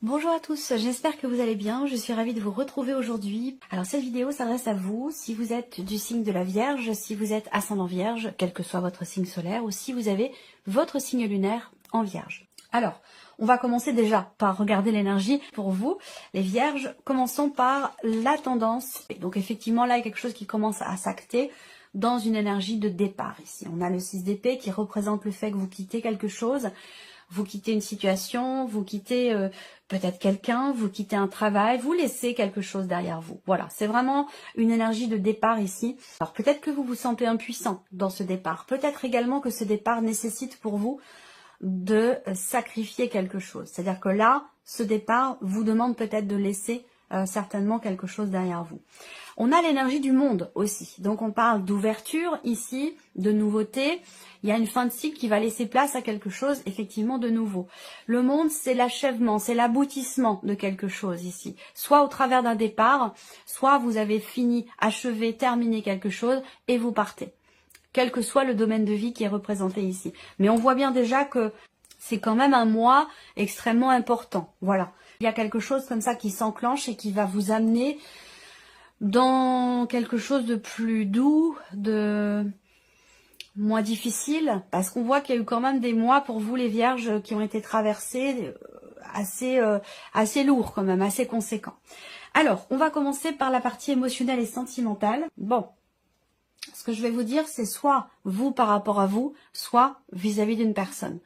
Bonjour à tous, j'espère que vous allez bien, je suis ravie de vous retrouver aujourd'hui. Alors cette vidéo s'adresse à vous, si vous êtes du signe de la Vierge, si vous êtes ascendant Vierge, quel que soit votre signe solaire, ou si vous avez votre signe lunaire en Vierge. Alors, on va commencer déjà par regarder l'énergie pour vous, les Vierges. Commençons par la tendance. Donc effectivement là, il y a quelque chose qui commence à s'acter dans une énergie de départ ici. On a le 6 d'épée qui représente le fait que vous quittez quelque chose. Vous quittez une situation, vous quittez peut-être quelqu'un, vous quittez un travail, vous laissez quelque chose derrière vous. Voilà, c'est vraiment une énergie de départ ici. Alors peut-être que vous vous sentez impuissant dans ce départ. Peut-être également que ce départ nécessite pour vous de sacrifier quelque chose. C'est-à-dire que là, ce départ vous demande peut-être de laisser certainement quelque chose derrière vous. On a l'énergie du monde aussi. Donc on parle d'ouverture ici, de nouveauté. Il y a une fin de cycle qui va laisser place à quelque chose effectivement de nouveau. Le monde, c'est l'achèvement, c'est l'aboutissement de quelque chose ici. Soit au travers d'un départ, soit vous avez fini, achevé, terminé quelque chose et vous partez. Quel que soit le domaine de vie qui est représenté ici. Mais on voit bien déjà que c'est quand même un mois extrêmement important. Voilà. Il y a quelque chose comme ça qui s'enclenche et qui va vous amener dans quelque chose de plus doux, de moins difficile, parce qu'on voit qu'il y a eu quand même des mois pour vous les Vierges qui ont été traversés assez lourds quand même, assez conséquents. Alors, on va commencer par la partie émotionnelle et sentimentale. Bon, ce que je vais vous dire, c'est soit vous par rapport à vous, soit vis-à-vis d'une personne.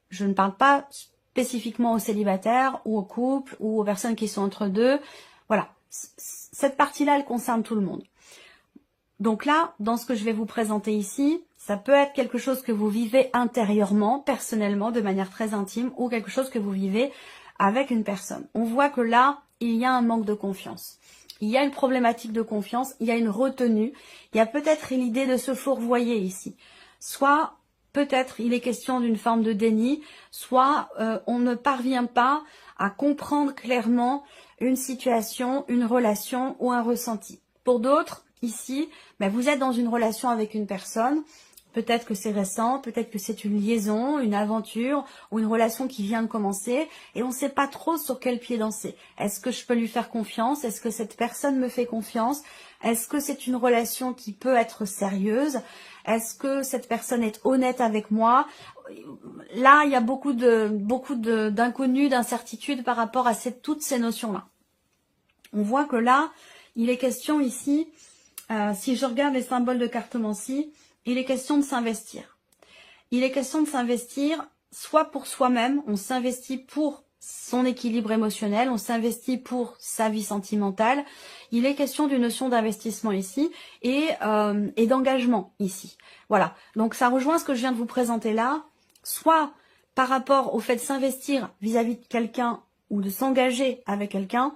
Je ne parle pas spécifiquement aux célibataires ou aux couples ou aux personnes qui sont entre deux. Voilà, cette partie-là, elle concerne tout le monde. Donc là, dans ce que je vais vous présenter ici, ça peut être quelque chose que vous vivez intérieurement, personnellement, de manière très intime, ou quelque chose que vous vivez avec une personne. On voit que là, il y a un manque de confiance. Il y a une problématique de confiance, il y a une retenue, il y a peut-être l'idée de se fourvoyer ici. Soit, peut-être, il est question d'une forme de déni, soit on ne parvient pas à comprendre clairement une situation, une relation ou un ressenti. Pour d'autres, ici, vous êtes dans une relation avec une personne, peut-être que c'est récent, peut-être que c'est une liaison, une aventure ou une relation qui vient de commencer et on ne sait pas trop sur quel pied danser. Est-ce que je peux lui faire confiance? Est-ce que cette personne me fait confiance? Est-ce que c'est une relation qui peut être sérieuse? Est-ce que cette personne est honnête avec moi? Là, il y a beaucoup d'inconnus, d'incertitudes par rapport à toutes ces notions-là. On voit que là, il est question ici, si je regarde les symboles de cartomancie, il est question de s'investir. Il est question de s'investir soit pour soi-même, on s'investit pour son équilibre émotionnel, on s'investit pour sa vie sentimentale. Il est question d'une notion d'investissement ici et d'engagement ici. Voilà, donc ça rejoint ce que je viens de vous présenter là, soit par rapport au fait de s'investir vis-à-vis de quelqu'un ou de s'engager avec quelqu'un,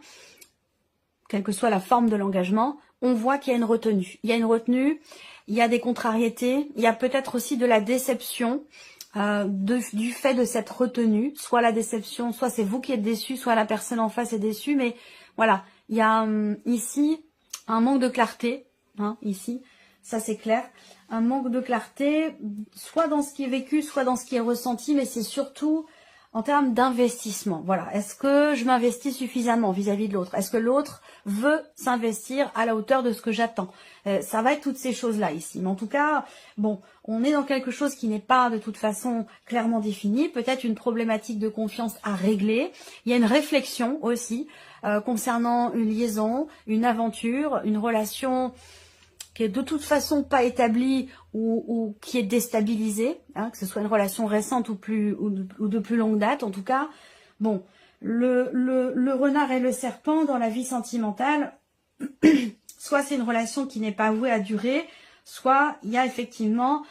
quelle que soit la forme de l'engagement, on voit qu'il y a une retenue. Il y a une retenue, il y a des contrariétés, il y a peut-être aussi de la déception du fait de cette retenue. Soit la déception, soit c'est vous qui êtes déçu, soit la personne en face est déçue. Mais voilà, il y a ici un manque de clarté, ici, ça c'est clair. Un manque de clarté, soit dans ce qui est vécu, soit dans ce qui est ressenti, mais c'est surtout en termes d'investissement. Voilà, est-ce que je m'investis suffisamment vis-à-vis de l'autre? Est-ce que l'autre veut s'investir à la hauteur de ce que j'attends? Ça va être toutes ces choses-là ici. Mais en tout cas, bon, on est dans quelque chose qui n'est pas de toute façon clairement défini. Peut-être une problématique de confiance à régler. Il y a une réflexion aussi concernant une liaison, une aventure, une relation qui est de toute façon pas établie ou qui est déstabilisée, que ce soit une relation récente ou de plus longue date. En tout cas, bon, le renard et le serpent dans la vie sentimentale, soit c'est une relation qui n'est pas vouée à durer, soit il y a effectivement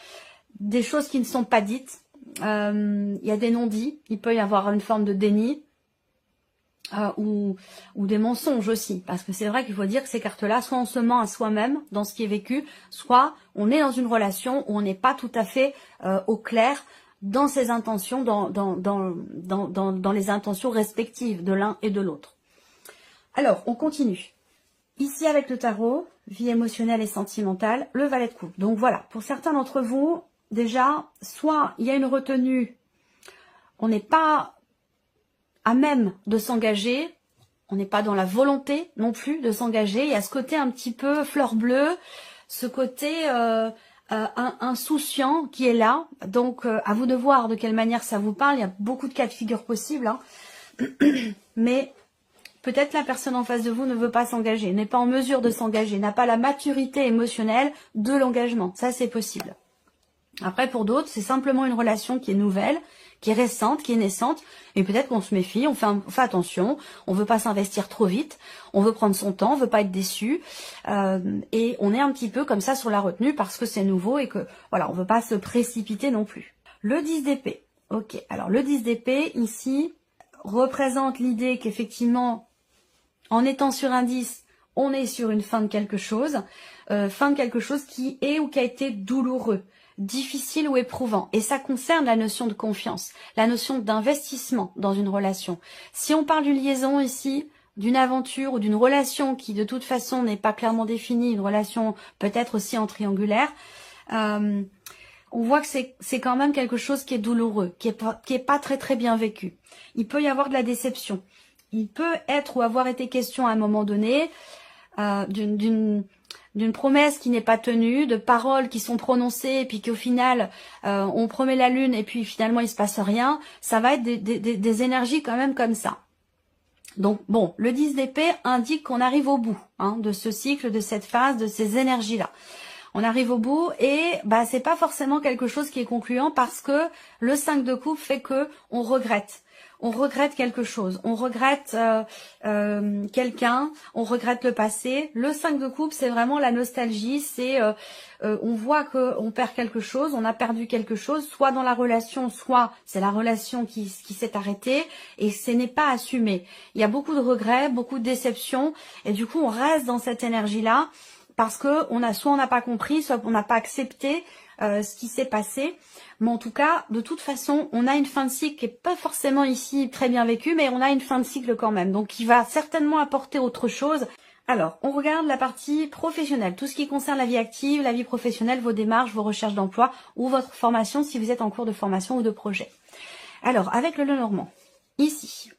des choses qui ne sont pas dites, il y a des non-dits, il peut y avoir une forme de déni, ou des mensonges aussi, parce que c'est vrai qu'il faut dire que ces cartes-là, soit on se ment à soi-même dans ce qui est vécu, soit on est dans une relation où on n'est pas tout à fait au clair dans ses intentions, dans les intentions respectives de l'un et de l'autre. Alors, on continue. Ici avec le tarot, vie émotionnelle et sentimentale, le valet de coupe. Donc voilà, pour certains d'entre vous, déjà, soit il y a une retenue, on n'est pas à même de s'engager. On n'est pas dans la volonté non plus de s'engager. Il y a ce côté un petit peu fleur bleue, ce côté insouciant qui est là. Donc, à vous de voir de quelle manière ça vous parle. Il y a beaucoup de cas de figure possibles. Hein. Mais peut-être la personne en face de vous ne veut pas s'engager, n'est pas en mesure de s'engager, n'a pas la maturité émotionnelle de l'engagement. Ça, c'est possible. Après, pour d'autres, c'est simplement une relation qui est nouvelle, qui est récente, qui est naissante, et peut-être qu'on se méfie, on fait attention, on veut pas s'investir trop vite, on veut prendre son temps, on veut pas être déçu, et on est un petit peu comme ça sur la retenue parce que c'est nouveau et que, voilà, on veut pas se précipiter non plus. Le 10 d'épée. Ok, alors le 10 d'épée, ici, représente l'idée qu'effectivement, en étant sur un 10, on est sur une fin de quelque chose qui est ou qui a été douloureux, difficile ou éprouvant. Et ça concerne la notion de confiance, la notion d'investissement dans une relation. Si on parle d'une liaison ici, d'une aventure ou d'une relation qui de toute façon n'est pas clairement définie, une relation peut-être aussi en triangulaire, on voit que c'est quand même quelque chose qui est douloureux, qui est pas très très bien vécu. Il peut y avoir de la déception. Il peut être ou avoir été question à un moment donné d'une promesse qui n'est pas tenue, de paroles qui sont prononcées et puis qu'au final on promet la lune et puis finalement il se passe rien. Ça va être des énergies quand même comme ça. Donc bon, le 10 d'épée indique qu'on arrive au bout de ce cycle, de cette phase, de ces énergies-là. On arrive au bout et c'est pas forcément quelque chose qui est concluant parce que le 5 de coupe fait que on regrette. On regrette quelque chose, on regrette quelqu'un, on regrette le passé. Le 5 de coupe, c'est vraiment la nostalgie, c'est on voit qu'on perd quelque chose, on a perdu quelque chose, soit dans la relation, soit c'est la relation qui s'est arrêtée et ce n'est pas assumé. Il y a beaucoup de regrets, beaucoup de déceptions et du coup on reste dans cette énergie-là parce que soit on n'a pas compris, soit on n'a pas accepté ce qui s'est passé. Mais en tout cas, de toute façon, on a une fin de cycle qui n'est pas forcément ici très bien vécue, mais on a une fin de cycle quand même. Donc, qui va certainement apporter autre chose. Alors, on regarde la partie professionnelle. Tout ce qui concerne la vie active, la vie professionnelle, vos démarches, vos recherches d'emploi ou votre formation si vous êtes en cours de formation ou de projet. Alors, avec le Lenormand, ici.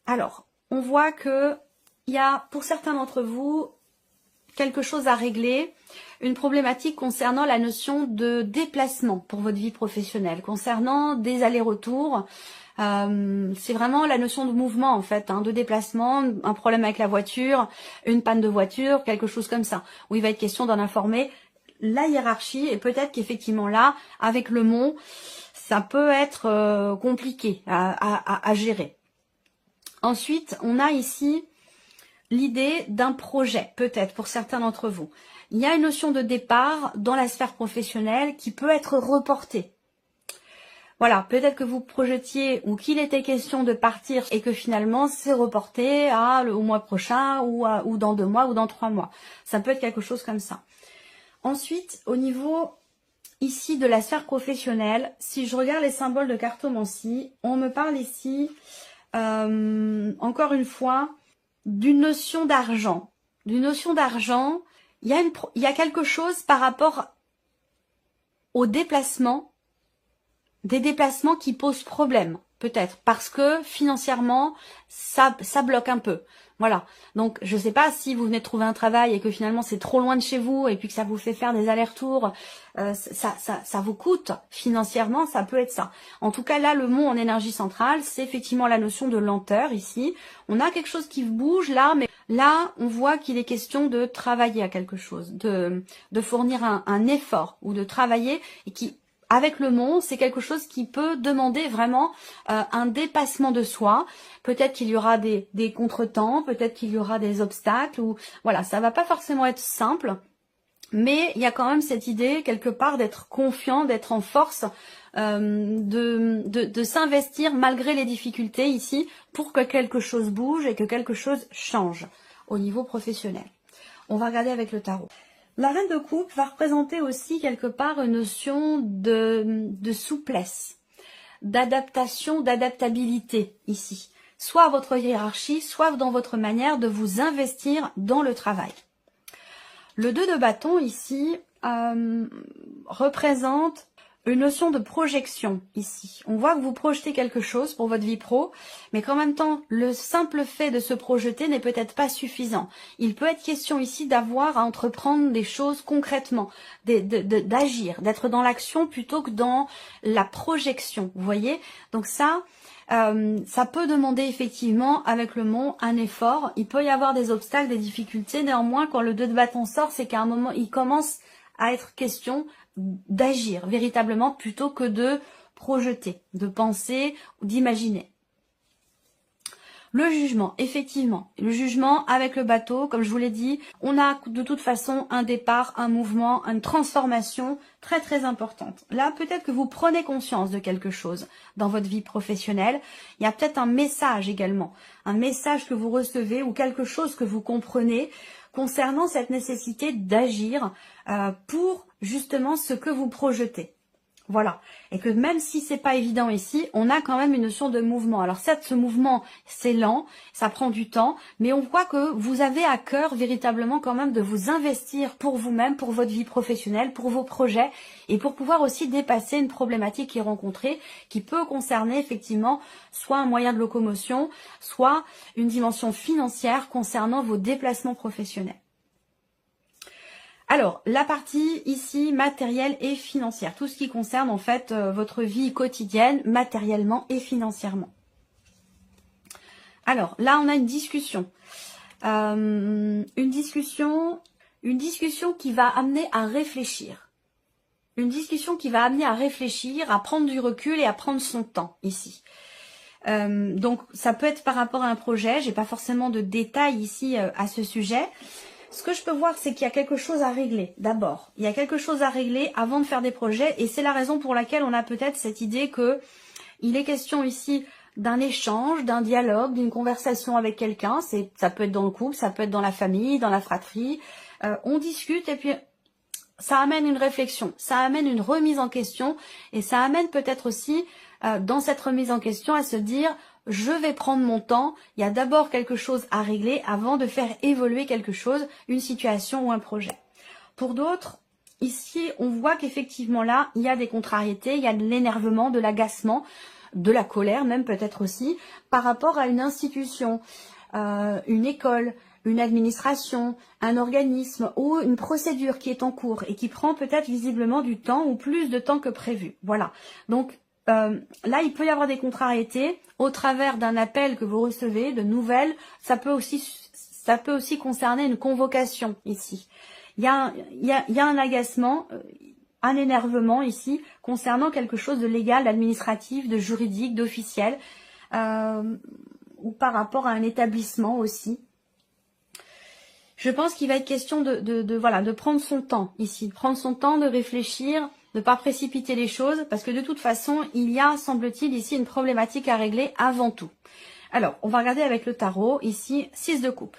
Alors, on voit que il y a, pour certains d'entre vous, quelque chose à régler, une problématique concernant la notion de déplacement pour votre vie professionnelle, concernant des allers-retours. C'est vraiment la notion de mouvement en fait, de déplacement, un problème avec la voiture, une panne de voiture, quelque chose comme ça, où il va être question d'en informer la hiérarchie et peut-être qu'effectivement là, avec le mont, ça peut être compliqué à gérer. Ensuite, on a ici l'idée d'un projet, peut-être pour certains d'entre vous. Il y a une notion de départ dans la sphère professionnelle qui peut être reportée. Voilà, peut-être que vous projetiez ou qu'il était question de partir et que finalement c'est reporté au mois prochain ou dans 2 mois ou dans 3 mois. Ça peut être quelque chose comme ça. Ensuite, au niveau ici de la sphère professionnelle, si je regarde les symboles de cartomancie, on me parle ici, encore une fois, d'une notion d'argent. D'une notion d'argent, il y a quelque chose par rapport aux déplacements, des déplacements qui posent problème, peut-être, parce que financièrement, ça bloque un peu. Voilà, donc je ne sais pas si vous venez de trouver un travail et que finalement c'est trop loin de chez vous et puis que ça vous fait faire des allers-retours, ça vous coûte financièrement, ça peut être ça. En tout cas là, le mot en énergie centrale, c'est effectivement la notion de lenteur ici. On a quelque chose qui bouge là, mais là on voit qu'il est question de travailler à quelque chose, de fournir un effort ou de travailler et qui... Avec le mont, c'est quelque chose qui peut demander vraiment un dépassement de soi. Peut-être qu'il y aura des contretemps, peut-être qu'il y aura des obstacles. Ou voilà, ça va pas forcément être simple, mais il y a quand même cette idée quelque part d'être confiant, d'être en force, de s'investir malgré les difficultés ici pour que quelque chose bouge et que quelque chose change au niveau professionnel. On va regarder avec le tarot. La reine de coupe va représenter aussi quelque part une notion de souplesse, d'adaptation, d'adaptabilité ici. Soit à votre hiérarchie, soit dans votre manière de vous investir dans le travail. Le 2 de bâton ici représente une notion de projection ici. On voit que vous projetez quelque chose pour votre vie pro, mais qu'en même temps, le simple fait de se projeter n'est peut-être pas suffisant. Il peut être question ici d'avoir à entreprendre des choses concrètement, d'agir, d'être dans l'action plutôt que dans la projection, vous voyez? Donc ça peut demander effectivement avec le mont un effort. Il peut y avoir des obstacles, des difficultés. Néanmoins, quand le 2 de bâton sort, c'est qu'à un moment, il commence à être question d'agir véritablement plutôt que de projeter, de penser ou d'imaginer. Le jugement, effectivement, le jugement avec le bateau, comme je vous l'ai dit, on a de toute façon un départ, un mouvement, une transformation très très importante. Là, peut-être que vous prenez conscience de quelque chose dans votre vie professionnelle. Il y a peut-être un message également, un message que vous recevez ou quelque chose que vous comprenez concernant cette nécessité d'agir pour justement ce que vous projetez. Voilà. Et que même si c'est pas évident ici, on a quand même une notion de mouvement. Alors certes, ce mouvement, c'est lent, ça prend du temps, mais on voit que vous avez à cœur véritablement quand même de vous investir pour vous-même, pour votre vie professionnelle, pour vos projets, et pour pouvoir aussi dépasser une problématique qui est rencontrée, qui peut concerner effectivement soit un moyen de locomotion, soit une dimension financière concernant vos déplacements professionnels. Alors, la partie ici matérielle et financière, tout ce qui concerne en fait votre vie quotidienne, matériellement et financièrement. Alors, là on a une discussion. Une discussion qui va amener à réfléchir. Une discussion qui va amener à réfléchir, à prendre du recul et à prendre son temps ici. Donc, ça peut être par rapport à un projet, j'ai pas forcément de détails ici à ce sujet. Ce que je peux voir, c'est qu'il y a quelque chose à régler, d'abord. Il y a quelque chose à régler avant de faire des projets, et c'est la raison pour laquelle on a peut-être cette idée que il est question ici d'un échange, d'un dialogue, d'une conversation avec quelqu'un. Ça peut être dans le couple, ça peut être dans la famille, dans la fratrie. On discute et puis ça amène une réflexion, ça amène une remise en question, et ça amène peut-être aussi, dans cette remise en question, à se dire... Je vais prendre mon temps, il y a d'abord quelque chose à régler avant de faire évoluer quelque chose, une situation ou un projet. Pour d'autres, ici, on voit qu'effectivement là, il y a des contrariétés, il y a de l'énervement, de l'agacement, de la colère même peut-être aussi, par rapport à une institution, une école, une administration, un organisme ou une procédure qui est en cours et qui prend peut-être visiblement du temps ou plus de temps que prévu. Voilà, donc là, il peut y avoir des contrariétés au travers d'un appel que vous recevez, de nouvelles. Ça peut aussi concerner une convocation ici. Il y a un agacement, un énervement ici concernant quelque chose de légal, d'administratif, de juridique, d'officiel, ou par rapport à un établissement aussi. Je pense qu'il va être question de prendre son temps ici, de prendre son temps, de réfléchir, de ne pas précipiter les choses, parce que de toute façon, il y a, semble-t-il, ici une problématique à régler avant tout. Alors, on va regarder avec le tarot, ici, 6 de coupe.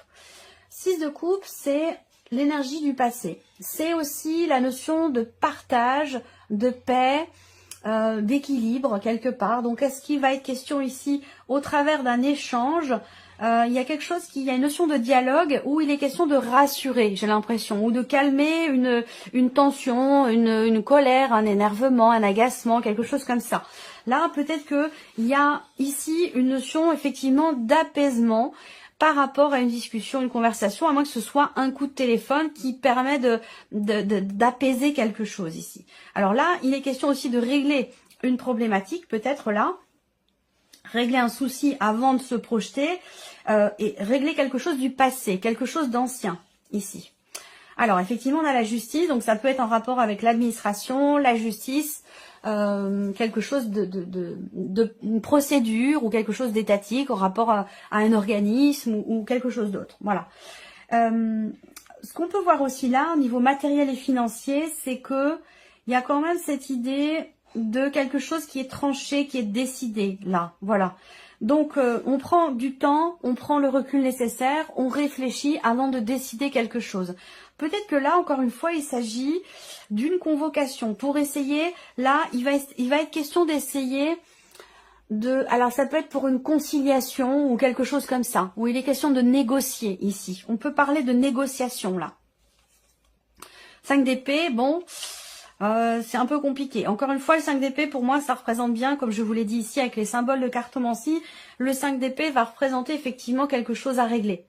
6 de coupe, c'est l'énergie du passé. C'est aussi la notion de partage, de paix, d'équilibre, quelque part. Donc, est-ce qu'il va être question ici, au travers d'un échange, il y a quelque chose il y a une notion de dialogue où il est question de rassurer, j'ai l'impression, ou de calmer une tension, une colère, un énervement, un agacement, quelque chose comme ça. Là, peut-être que il y a ici une notion effectivement d'apaisement par rapport à une discussion, une conversation, à moins que ce soit un coup de téléphone qui permet d'apaiser quelque chose ici. Alors là, il est question aussi de régler une problématique, peut-être là, régler un souci avant de se projeter et régler quelque chose du passé, quelque chose d'ancien ici. Alors effectivement on a la justice, donc ça peut être en rapport avec l'administration, la justice, quelque chose une procédure ou quelque chose d'étatique en rapport à un organisme ou quelque chose d'autre. Voilà. Ce qu'on peut voir aussi là au niveau matériel et financier, c'est que il y a quand même cette idée de quelque chose qui est tranché, qui est décidé là, voilà. Donc on prend du temps, on prend le recul nécessaire, on réfléchit avant de décider quelque chose. Peut-être que là, encore une fois, il s'agit d'une convocation pour essayer, là, il va être question d'essayer alors ça peut être pour une conciliation ou quelque chose comme ça, où il est question de négocier ici. On peut parler de négociation là. 5 d'épée, bon... c'est un peu compliqué. Encore une fois, le 5 d'épée, pour moi, ça représente bien, comme je vous l'ai dit ici, avec les symboles de cartomancie, le 5 d'épée va représenter effectivement quelque chose à régler.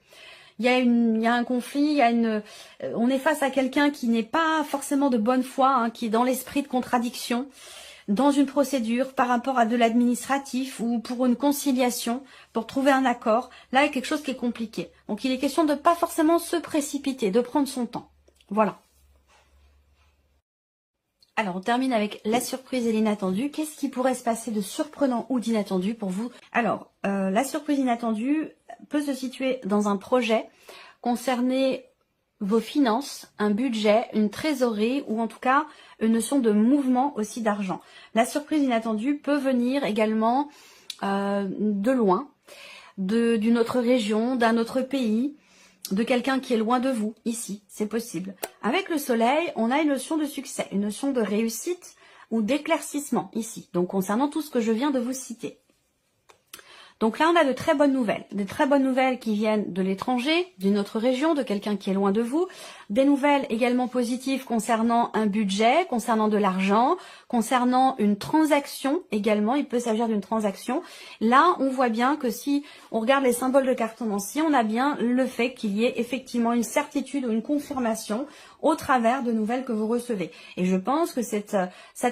Il y a un conflit, on est face à quelqu'un qui n'est pas forcément de bonne foi, hein, qui est dans l'esprit de contradiction, dans une procédure par rapport à de l'administratif ou pour une conciliation, pour trouver un accord. Là, il y a quelque chose qui est compliqué. Donc, il est question de ne pas forcément se précipiter, de prendre son temps. Voilà. Alors, on termine avec la surprise et l'inattendu. Qu'est-ce qui pourrait se passer de surprenant ou d'inattendu pour vous? Alors, la surprise inattendue peut se situer dans un projet, concerner vos finances, un budget, une trésorerie ou en tout cas une notion de mouvement aussi d'argent. La surprise inattendue peut venir également de loin, d'une autre région, d'un autre pays, de quelqu'un qui est loin de vous, ici, c'est possible. Avec le soleil, on a une notion de succès, une notion de réussite ou d'éclaircissement, ici. Donc, concernant tout ce que je viens de vous citer. Donc là, on a de très bonnes nouvelles qui viennent de l'étranger, d'une autre région, de quelqu'un qui est loin de vous. Des nouvelles également positives concernant un budget, concernant de l'argent, concernant une transaction également. Il peut s'agir d'une transaction. Là, on voit bien que si on regarde les symboles de cartomancie, on a bien le fait qu'il y ait effectivement une certitude ou une confirmation au travers de nouvelles que vous recevez. Et je pense que cette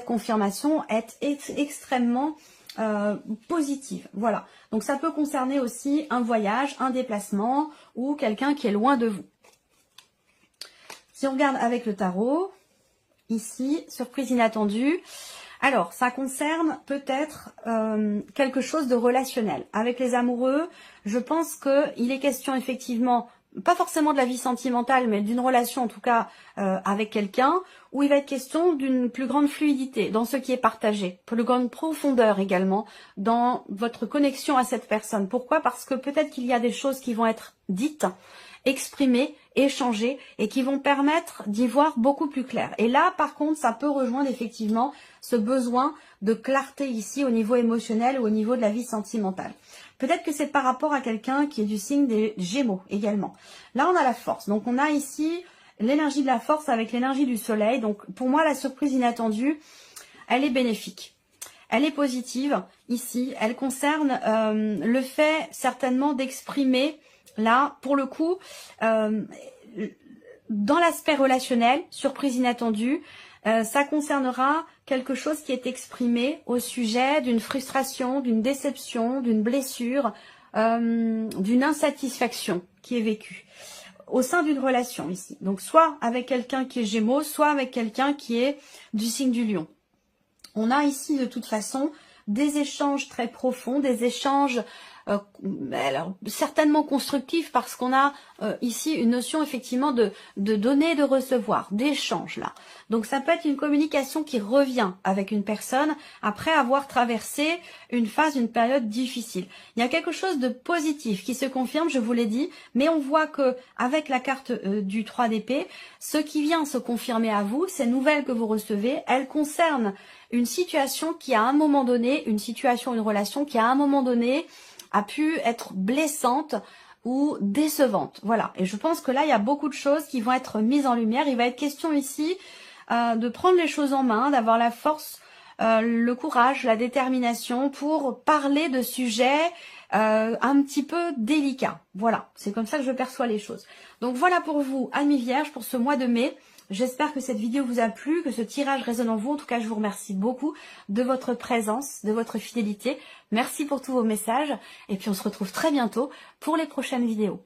confirmation est extrêmement positive. Voilà. Donc ça peut concerner aussi un voyage, un déplacement ou quelqu'un qui est loin de vous. Si on regarde avec le tarot, ici, surprise inattendue. Alors, ça concerne peut-être quelque chose de relationnel. Avec les amoureux, je pense qu'il est question effectivement, pas forcément de la vie sentimentale, mais d'une relation en tout cas avec quelqu'un, où il va être question d'une plus grande fluidité dans ce qui est partagé, plus grande profondeur également dans votre connexion à cette personne. Pourquoi? Parce que peut-être qu'il y a des choses qui vont être dites, exprimées, échangées et qui vont permettre d'y voir beaucoup plus clair. Et là, par contre, ça peut rejoindre effectivement ce besoin de clarté ici au niveau émotionnel ou au niveau de la vie sentimentale. Peut-être que c'est par rapport à quelqu'un qui est du signe des Gémeaux également. Là, on a la force. Donc, on a ici l'énergie de la force avec l'énergie du soleil. Donc, pour moi, la surprise inattendue, elle est bénéfique. Elle est positive ici. Elle concerne le fait certainement d'exprimer, là, pour le coup, dans l'aspect relationnel, surprise inattendue, ça concernera quelque chose qui est exprimé au sujet d'une frustration, d'une déception, d'une blessure, d'une insatisfaction qui est vécue au sein d'une relation ici. Donc soit avec quelqu'un qui est Gémeaux, soit avec quelqu'un qui est du signe du Lion. On a ici de toute façon des échanges très profonds, des échanges alors, certainement constructifs parce qu'on a ici une notion effectivement de donner et de recevoir, d'échange là. Donc ça peut être une communication qui revient avec une personne après avoir traversé une phase, une période difficile. Il y a quelque chose de positif qui se confirme, je vous l'ai dit, mais on voit que avec la carte du 3 d'épée, ce qui vient se confirmer à vous, ces nouvelles que vous recevez, elles concernent une situation qui à un moment donné, une situation, une relation qui à un moment donné a pu être blessante ou décevante. Voilà. Et je pense que là, il y a beaucoup de choses qui vont être mises en lumière. Il va être question ici de prendre les choses en main, d'avoir la force, le courage, la détermination pour parler de sujets un petit peu délicats. Voilà. C'est comme ça que je perçois les choses. Donc voilà pour vous, amis vierges, pour ce mois de mai. J'espère que cette vidéo vous a plu, que ce tirage résonne en vous. En tout cas, je vous remercie beaucoup de votre présence, de votre fidélité. Merci pour tous vos messages. Et puis, on se retrouve très bientôt pour les prochaines vidéos.